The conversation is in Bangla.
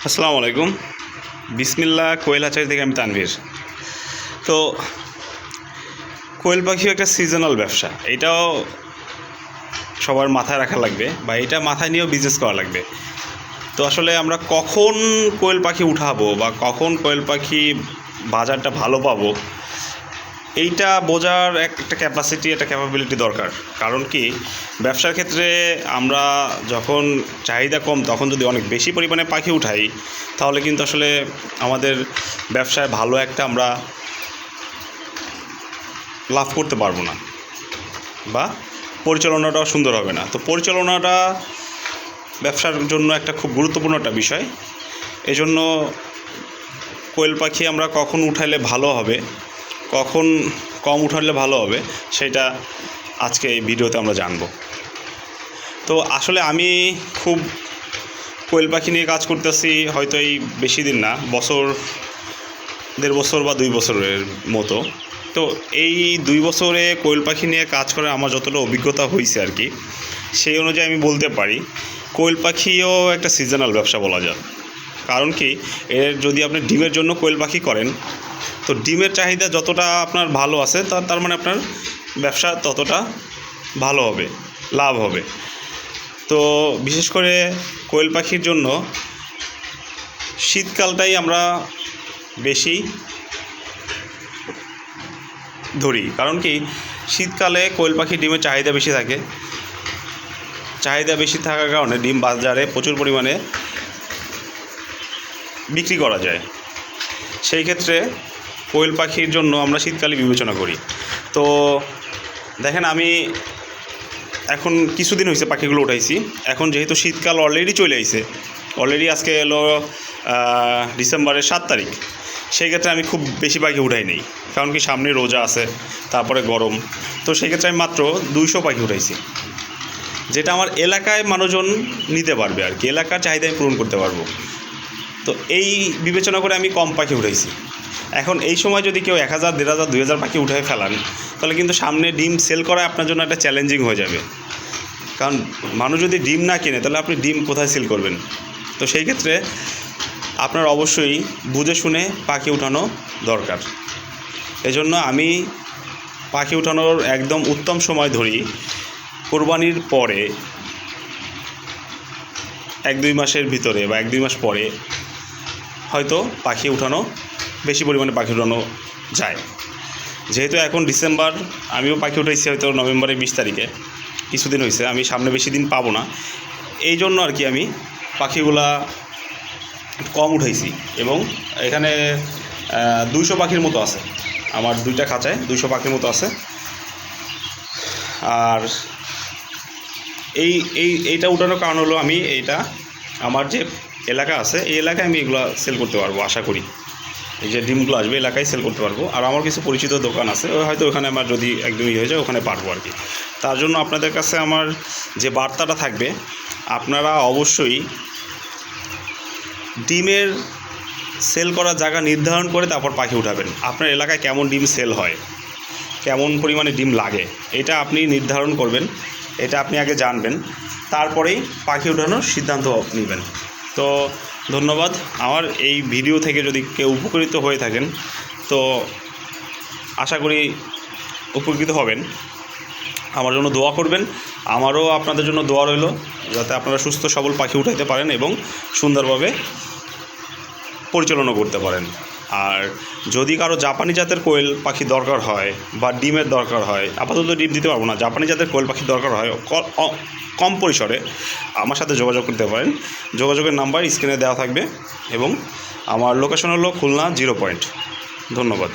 আসসালামু আলাইকুম। বিসমিল্লাহ কোয়েল হাচারি থেকে আমি তানভীর। তো কোয়েল পাখিও একটা সিজনাল ব্যবসা, এটাও সবার মাথায় রাখা লাগবে বা এটা মাথায় নিয়েও বিজনেস করা লাগবে। তো আসলে আমরা কখন কোয়েল পাখি উঠাবো বা কখন কোয়েল পাখি বাজারটা ভালো পাবো, এইটা বোঝার একটা ক্যাপাসিটি, একটা ক্যাপাবিলিটি দরকার। কারণ কি, ব্যবসার ক্ষেত্রে আমরা যখন চাহিদা কম তখন যদি অনেক বেশি পরিমাণে পাখি উঠাই, তাহলে কিন্তু আসলে আমাদের ব্যবসায় ভালো একটা আমরা লাভ করতে পারবো না বা পরিচালনাটাও সুন্দর হবে না। তো পরিচালনাটা ব্যবসার জন্য একটা খুব গুরুত্বপূর্ণ একটা বিষয়। এজন্য কোয়েল পাখি আমরা কখন উঠাইলে ভালো হবে, কখন কম উঠালে ভালো হবে, সেটা আজকে এই ভিডিওতে আমরা জানব। তো আসলে আমি খুব কোয়েল পাখি নিয়ে কাজ করতেছি হয়তো এই বেশি দিন না, বছর 1.5 বছর বা 2 বছরের মতো। তো এই 2 বছরে কোয়েল পাখি নিয়ে কাজ করে আমার যতটা অভিজ্ঞতা হয়েছে আর কি, সেই অনুযায়ী আমি বলতে পারি কোয়েল পাখিও একটা সিজনাল ব্যবসা বলা যায়। কারণ কি, এর যদি আপনি ডিমের জন্য কোয়েল পাখি করেন, তো ডিমের চাহিদা যতটা আপনার ভালো আছে তার মানে আপনার ব্যবসা ততটা ভালো হবে, লাভ হবে। তো বিশেষ করে কোয়েল পাখির জন্য শীতকালটাই আমরা বেশি ধরি। কারণ কি, শীতকালে কোয়েল পাখির ডিমের চাহিদা বেশি থাকে। চাহিদা বেশি থাকার কারণে ডিম বাজারে প্রচুর পরিমাণে বিক্রি করা যায়। সেই ক্ষেত্রে কোয়েল পাখির জন্য আমরা শীতকালে বিবেচনা করি। তো দেখেন, আমি এখন কিছুদিন হয়েছে পাখিগুলো উঠাইছি। এখন যেহেতু শীতকাল অলরেডি চলে আইছে, অলরেডি আজকে এলো ডিসেম্বরের 7 তারিখ, সেই ক্ষেত্রে আমি খুব বেশি পাখি উঠাই নেই। কারণ কি, সামনে রোজা আছে, তারপরে গরম। তো সেই ক্ষেত্রে আমি মাত্র 200 পাখি উঠাইছি, যেটা আমার এলাকায় মানুষজন নিতে পারবে আর কি, এলাকার চাহিদা আমি পূরণ করতে পারবো। তো এই বিবেচনা করে আমি কম পাখি উঠাইছি। এখন এই সময় যদি কেউ 1000, 1500, 2000 পাখি উঠায় ফেলান, তাহলে কিন্তু সামনে ডিম সেল করা আপনার জন্য একটা চ্যালেঞ্জিং হয়ে যাবে। কারণ মানুষ যদি ডিম না কেনে, তাহলে আপনি ডিম কোথায় সেল করবেন? তো সেই ক্ষেত্রে আপনার অবশ্যই বুঝে শুনে পাখি উঠানো দরকার। এজন্য আমি পাখি উঠানোর একদম উত্তম সময় ধরি কোরবানির পরে 1-2 মাসের ভিতরে বা 1-2 মাস পরে হয়তো পাখি উঠানো, বেশি পরিমাণে পাখি উঠানো যায়। যেহেতু এখন ডিসেম্বর, আমিও পাখি উঠাইছি হয়তো নভেম্বরের 20 তারিখে, কিছুদিন হয়েছে, আমি সামনে বেশি দিন পাবো না। এই জন্য আর কি আমি পাখিগুলা কম উঠাইছি। এবং এখানে 200 পাখির মতো আছে, আমার 2টা খাঁচায় 200 পাখির মতো আছে। আর এইটা উঠানোর কারণ হলো, আমি এইটা আমার যে এলাকা আছে, এই এলাকায় আমি এগুলো সেল করতে পারবো আশা করি। এই যে ডিমগুলো আসবে এলাকায় সেল করতে পারবো। আর আমার কিছু পরিচিত দোকান আছে, হয়তো ওখানে আমার যদি একদমই হয়ে যায় ওখানে পারবো আর কি। তার জন্য আপনাদের কাছে আমার যে বার্তাটা থাকবে, আপনারা অবশ্যই ডিমের সেল করার জায়গা নির্ধারণ করে তারপর পাখি উঠাবেন। আপনার এলাকায় কেমন ডিম সেল হয়, কেমন পরিমাণে ডিম লাগে, এটা আপনি নির্ধারণ করবেন। এটা আপনি আগে জানবেন, তারপরেই পাখি উঠানোর সিদ্ধান্ত নেবেন। তো ধন্যবাদ। আমার এই ভিডিও থেকে যদি কেউ উপকৃত হয়ে থাকেন, তো আশা করি উপকৃত হবেন। আমার জন্য দোয়া করবেন, আমারও আপনাদের জন্য দোয়া রইল, যাতে আপনারা সুস্থ সবল পাখি উঠাইতে পারেন এবং সুন্দরভাবে পরিচালনা করতে পারেন। আর যদি কারো জাপানি জাতের কোয়েল পাখি দরকার হয় বা ডিমের দরকার হয়, আপাতত ডিম দিতে পারবো না, জাপানি জাতের কোয়েল পাখি দরকার হয় কম পরিসরে, আমার সাথে যোগাযোগ করতে পারেন। যোগাযোগের নাম্বার স্ক্রিনে দেওয়া থাকবে এবং আমার লোকেশন হলো খুলনা 0 পয়েন্ট। ধন্যবাদ।